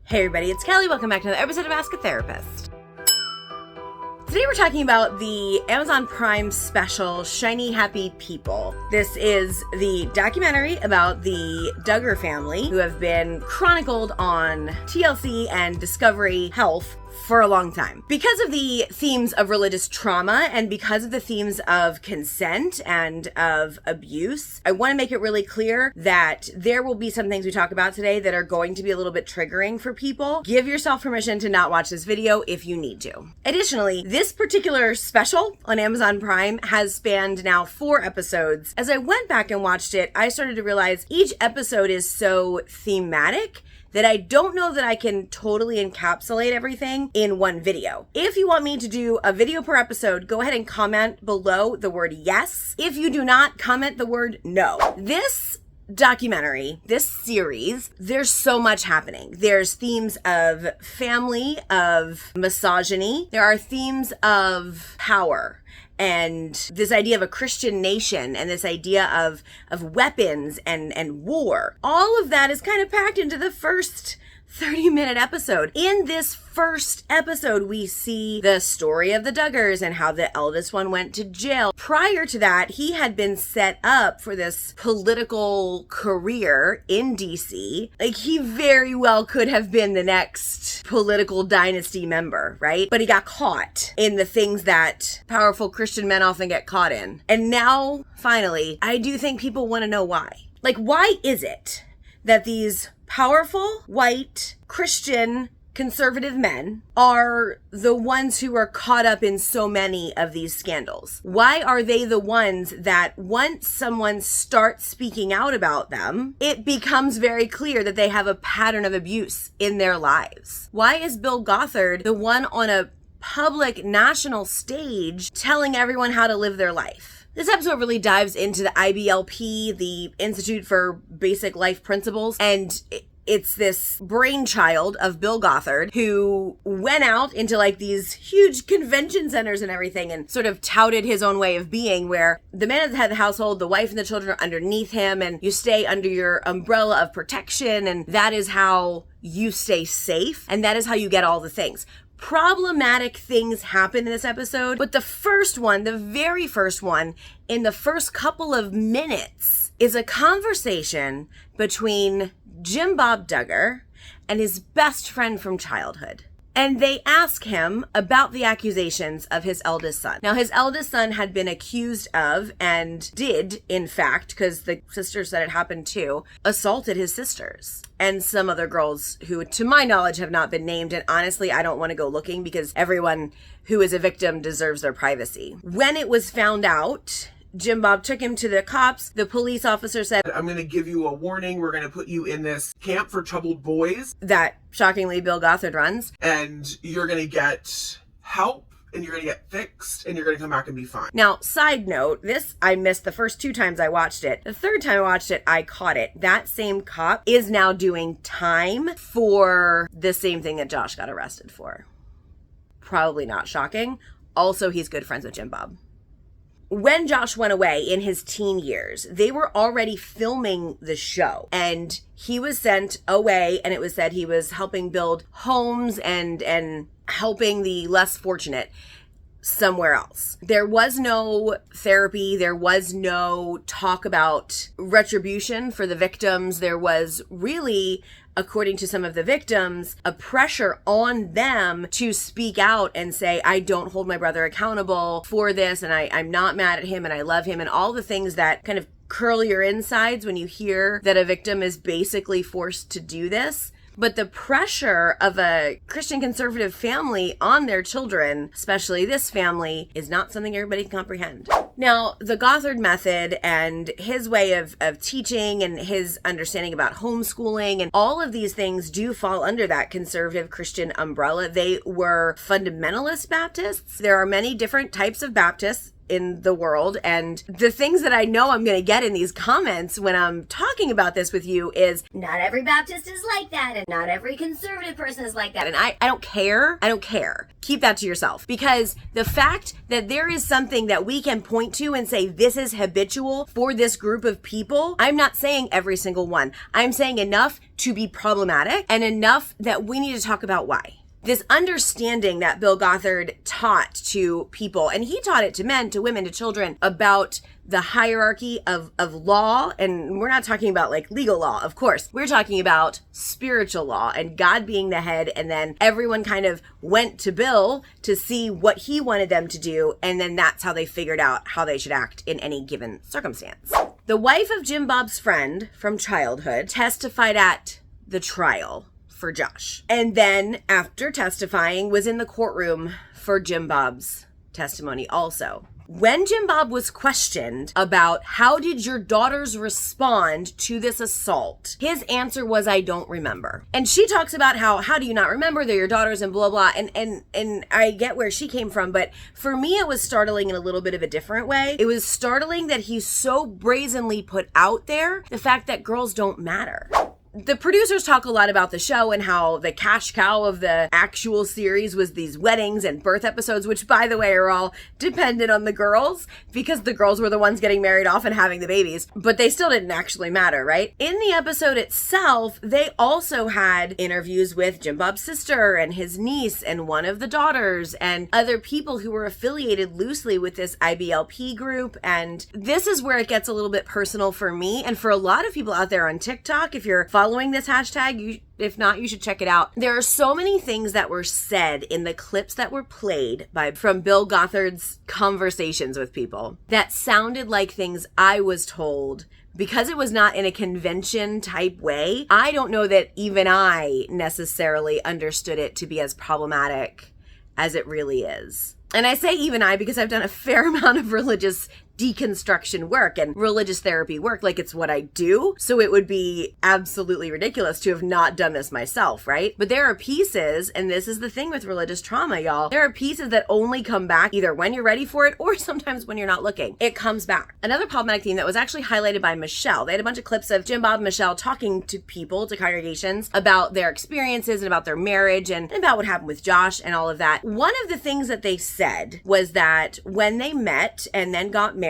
Hey everybody, it's Kelly. Welcome back to another episode of Ask a Therapist. Today we're talking about the Amazon Prime special, Shiny Happy People. This is the documentary about the Duggar family who have been chronicled on TLC and Discovery Health for a long time. Because of the themes of religious trauma and because of the themes of consent and of abuse, I want to make it really clear that there will be some things we talk about today that are going to be a little bit triggering for people. Give yourself permission to not watch this video if you need to. Additionally, this particular special on Amazon Prime has spanned now 4 episodes. As I went back and watched it, I started to realize each episode is so thematic that I don't know that I can totally encapsulate everything in one video. If you want me to do a video per episode, go ahead and comment below the word yes. If you do not, comment the word no. This documentary, this series, there's so much happening. There's themes of family, of misogyny. There are themes of power. And this idea of a Christian nation and this idea of weapons and war. All of that is kind of packed into the first 30-minute episode. In this first episode, we see the story of the Duggars and how the eldest one went to jail. Prior to that, he had been set up for this political career in DC. Like, he very well could have been the next political dynasty member, right? But he got caught in the things that powerful Christian men often get caught in. And now, finally, I do think people want to know why. Like, why is it that these powerful, white, Christian, conservative men are the ones who are caught up in so many of these scandals? Why are they the ones that once someone starts speaking out about them, it becomes very clear that they have a pattern of abuse in their lives? Why is Bill Gothard the one on a public national stage telling everyone how to live their life? This episode really dives into the IBLP, the Institute for Basic Life Principles, and it's this brainchild of Bill Gothard who went out into like these huge convention centers and everything and sort of touted his own way of being, where the man at the head of the household, the wife and the children are underneath him, and you stay under your umbrella of protection, and that is how you stay safe, and that is how you get all the things. Problematic things happen in this episode, but the first one, the very first one, in the first couple of minutes, is a conversation between Jim Bob Duggar and his best friend from childhood. And they ask him about the accusations of his eldest son. Now, his eldest son had been accused of, and did, in fact, because the sisters said it happened too, assaulted his sisters and some other girls who, to my knowledge, have not been named. And honestly, I don't want to go looking because everyone who is a victim deserves their privacy. When it was found out, Jim Bob took him to the cops. The police officer said, I'm going to give you a warning. We're going to put you in this camp for troubled boys that, shockingly, Bill Gothard runs. And you're going to get help, and you're going to get fixed, and you're going to come back and be fine. Now, side note, this I missed the first 2 times I watched it. The third time I watched it, I caught it. That same cop is now doing time for the same thing that Josh got arrested for. Probably not shocking. Also, he's good friends with Jim Bob. When Josh went away in his teen years, they were already filming the show, and he was sent away, and it was said he was helping build homes and helping the less fortunate somewhere else. There was no therapy. There was no talk about retribution for the victims. There was really, according to some of the victims, a pressure on them to speak out and say, I don't hold my brother accountable for this, and I'm not mad at him, and I love him, and all the things that kind of curl your insides when you hear that a victim is basically forced to do this. But the pressure of a Christian conservative family on their children, especially this family, is not something everybody can comprehend. Now, the Gothard method and his way of teaching and his understanding about homeschooling and all of these things do fall under that conservative Christian umbrella. They were fundamentalist Baptists. There are many different types of Baptists. in the world. And the things that I know I'm going to get in these comments when I'm talking about this with you is, not every Baptist is like that, and not every conservative person is like that. and I don't care. I don't care. Keep that to yourself, because the fact that there is something that we can point to and say this is habitual for this group of people, I'm not saying every single one. I'm saying enough to be problematic and enough that we need to talk about why. This understanding that Bill Gothard taught to people, and he taught it to men, to women, to children, about the hierarchy of law. And we're not talking about like legal law, of course. We're talking about spiritual law and God being the head. And then everyone kind of went to Bill to see what he wanted them to do. And then that's how they figured out how they should act in any given circumstance. The wife of Jim Bob's friend from childhood testified at the trial for Josh. And then after testifying was in the courtroom for Jim Bob's testimony also. When Jim Bob was questioned about how did your daughters respond to this assault, his answer was, I don't remember. And she talks about how do you not remember? They're your daughters and blah, blah. And I get where she came from. But for me, it was startling in a little bit of a different way. It was startling that he so brazenly put out there the fact that girls don't matter. The producers talk a lot about the show and how the cash cow of the actual series was these weddings and birth episodes, which, by the way, are all dependent on the girls because the girls were the ones getting married off and having the babies, but they still didn't actually matter, right? In the episode itself, they also had interviews with Jim Bob's sister and his niece and one of the daughters and other people who were affiliated loosely with this IBLP group. And this is where it gets a little bit personal for me and for a lot of people out there on TikTok. If you're following this hashtag, if not, you should check it out. There are so many things that were said in the clips that were played from Bill Gothard's conversations with people that sounded like things I was told. Because it was not in a convention type way, I don't know that even I necessarily understood it to be as problematic as it really is. And I say even I because I've done a fair amount of religious deconstruction work and religious therapy work, like it's what I do. So it would be absolutely ridiculous to have not done this myself, right? But there are pieces, and this is the thing with religious trauma, y'all. There are pieces that only come back either when you're ready for it or sometimes when you're not looking. It comes back. Another problematic theme that was actually highlighted by Michelle. They had a bunch of clips of Jim Bob and Michelle talking to people, to congregations, about their experiences and about their marriage and about what happened with Josh and all of that. One of the things that they said was that when they met and then got married,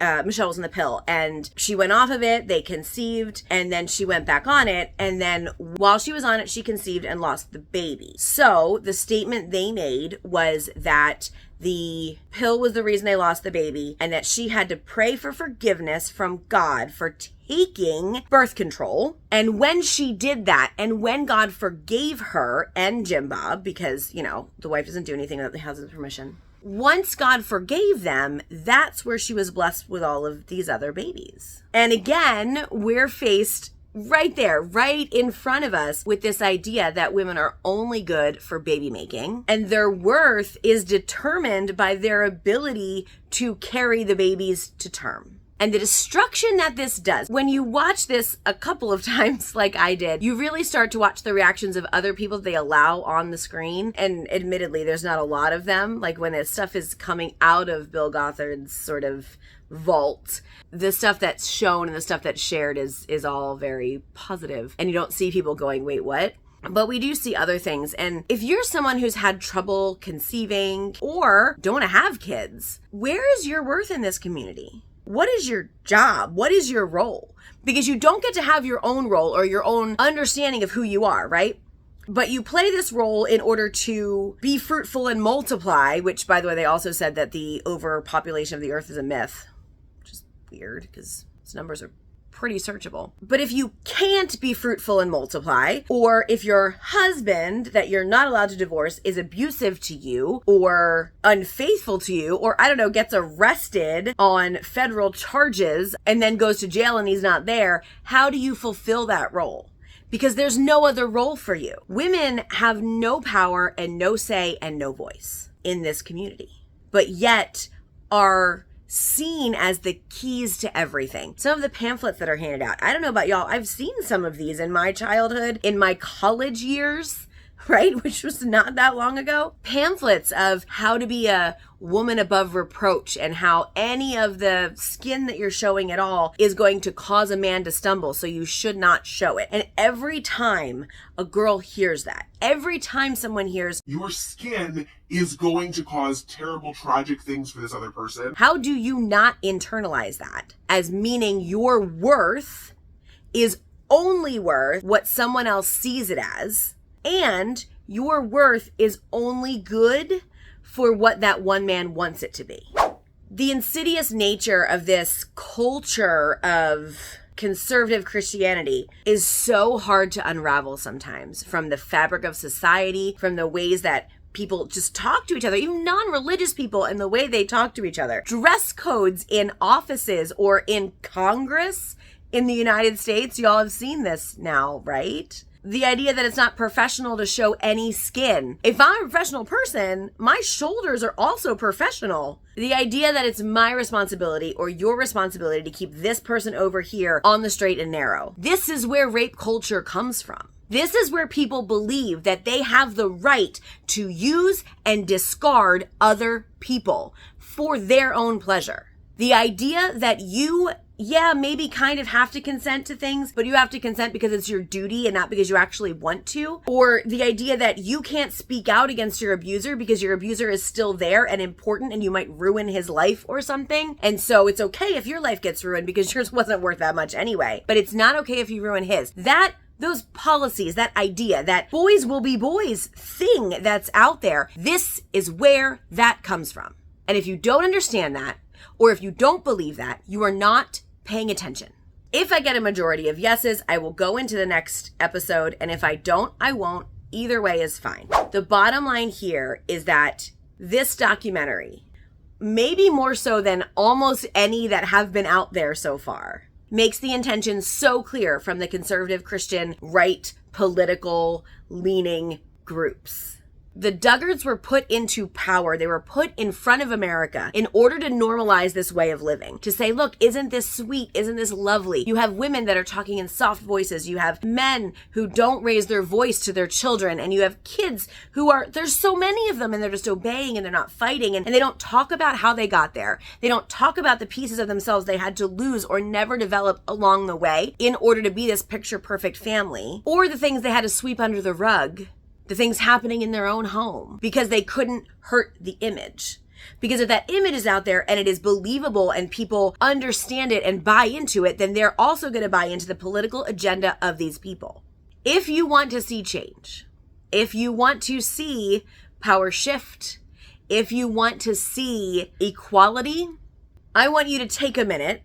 Michelle was on the pill and she went off of it, they conceived, and then she went back on it, and then while she was on it, she conceived and lost the baby. So the statement they made was that the pill was the reason they lost the baby and that she had to pray for forgiveness from God for taking birth control. And when she did that, and when God forgave her and Jim Bob, because, you know, the wife doesn't do anything without the husband's permission, once God forgave them, that's where she was blessed with all of these other babies. And again, we're faced right there, right in front of us with this idea that women are only good for baby making and their worth is determined by their ability to carry the babies to term. And the destruction that this does, when you watch this a couple of times like I did, you really start to watch the reactions of other people they allow on the screen. And admittedly, there's not a lot of them. Like when this stuff is coming out of Bill Gothard's sort of vault, the stuff that's shown and the stuff that's shared is all very positive. And you don't see people going, wait, what? But we do see other things. And if you're someone who's had trouble conceiving or don't want to have kids, where is your worth in this community? What is your job? What is your role? Because you don't get to have your own role or your own understanding of who you are, right? But you play this role in order to be fruitful and multiply, which, by the way, they also said that the overpopulation of the earth is a myth, which is weird because its numbers are pretty searchable. But if you can't be fruitful and multiply, or if your husband that you're not allowed to divorce is abusive to you or unfaithful to you, or I don't know, gets arrested on federal charges and then goes to jail and he's not there, how do you fulfill that role? Because there's no other role for you. Women have no power and no say and no voice in this community, but yet are seen as the keys to everything. Some of the pamphlets that are handed out, I don't know about y'all, I've seen some of these in my childhood, in my college years. right? Which was not that long ago. Pamphlets of how to be a woman above reproach and how any of the skin that you're showing at all is going to cause a man to stumble, so you should not show it. And every time a girl hears that, every time someone hears, your skin is going to cause terrible, tragic things for this other person, how do you not internalize that as meaning your worth is only worth what someone else sees it as, and your worth is only good for what that one man wants it to be? The insidious nature of this culture of conservative Christianity is so hard to unravel sometimes, from the fabric of society, from the ways that people just talk to each other, even non-religious people, and the way they talk to each other. Dress codes in offices or in Congress in the United States, y'all have seen this now, right? The idea that it's not professional to show any skin. If I'm a professional person, my shoulders are also professional. The idea that it's my responsibility or your responsibility to keep this person over here on the straight and narrow. This is where rape culture comes from. This is where people believe that they have the right to use and discard other people for their own pleasure. The idea that you maybe kind of have to consent to things, but you have to consent because it's your duty and not because you actually want to. Or the idea that you can't speak out against your abuser because your abuser is still there and important and you might ruin his life or something. And so it's okay if your life gets ruined because yours wasn't worth that much anyway. But it's not okay if you ruin his. Those policies, that idea, that boys will be boys thing that's out there, this is where that comes from. And if you don't understand that, or if you don't believe that, you are not paying attention. If I get a majority of yeses, I will go into the next episode, and if I don't, I won't. Either way is fine. The bottom line here is that this documentary, maybe more so than almost any that have been out there so far, makes the intention so clear from the conservative Christian right political leaning groups. The Duggars were put into power. They were put in front of America in order to normalize this way of living. To say, look, isn't this sweet? Isn't this lovely? You have women that are talking in soft voices. You have men who don't raise their voice to their children. And you have kids who there's so many of them, and they're just obeying and they're not fighting. And they don't talk about how they got there. They don't talk about the pieces of themselves they had to lose or never develop along the way in order to be this picture perfect family, or the things they had to sweep under the rug. The things happening in their own home because they couldn't hurt the image. Because if that image is out there and it is believable and people understand it and buy into it, then they're also going to buy into the political agenda of these people. If you want to see change, if you want to see power shift, if you want to see equality, I want you to take a minute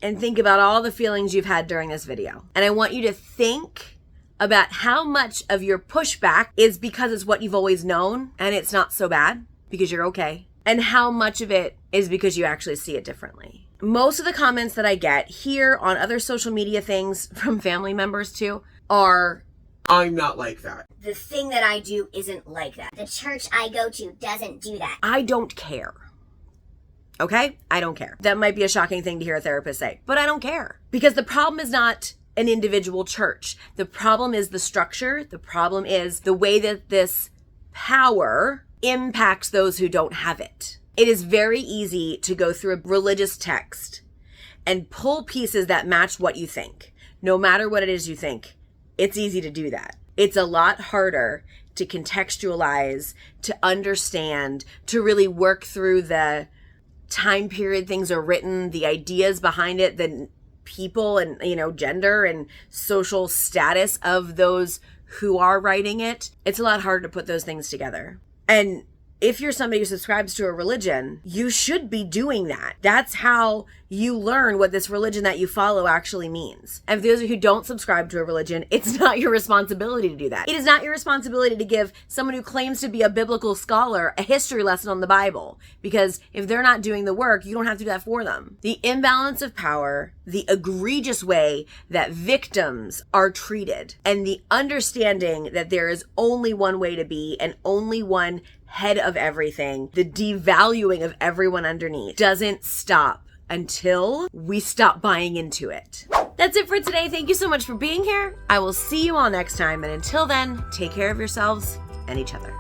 and think about all the feelings you've had during this video. And I want you to think about how much of your pushback is because it's what you've always known and it's not so bad because you're okay, and how much of it is because you actually see it differently. Most of the comments that I get here on other social media things from family members too are, I'm not like that. The thing that I do isn't like that. The church I go to doesn't do that. I don't care. Okay? I don't care. That might be a shocking thing to hear a therapist say, but I don't care. Because the problem is not an individual church. The problem is the structure. The problem is the way that this power impacts those who don't have it. It is very easy to go through a religious text and pull pieces that match what you think. No matter what it is you think, it's easy to do that. It's a lot harder to contextualize, to understand, to really work through the time period things are written, the ideas behind it, the people and, gender and social status of those who are writing it. It's a lot harder to put those things together. And if you're somebody who subscribes to a religion, you should be doing that. That's how you learn what this religion that you follow actually means. And for those of you who don't subscribe to a religion, it's not your responsibility to do that. It is not your responsibility to give someone who claims to be a biblical scholar a history lesson on the Bible, because if they're not doing the work, you don't have to do that for them. The imbalance of power, the egregious way that victims are treated, and the understanding that there is only one way to be and only one head of everything, the devaluing of everyone underneath, doesn't stop until we stop buying into it. That's it for today. Thank you so much for being here. I will see you all next time. And until then, take care of yourselves and each other.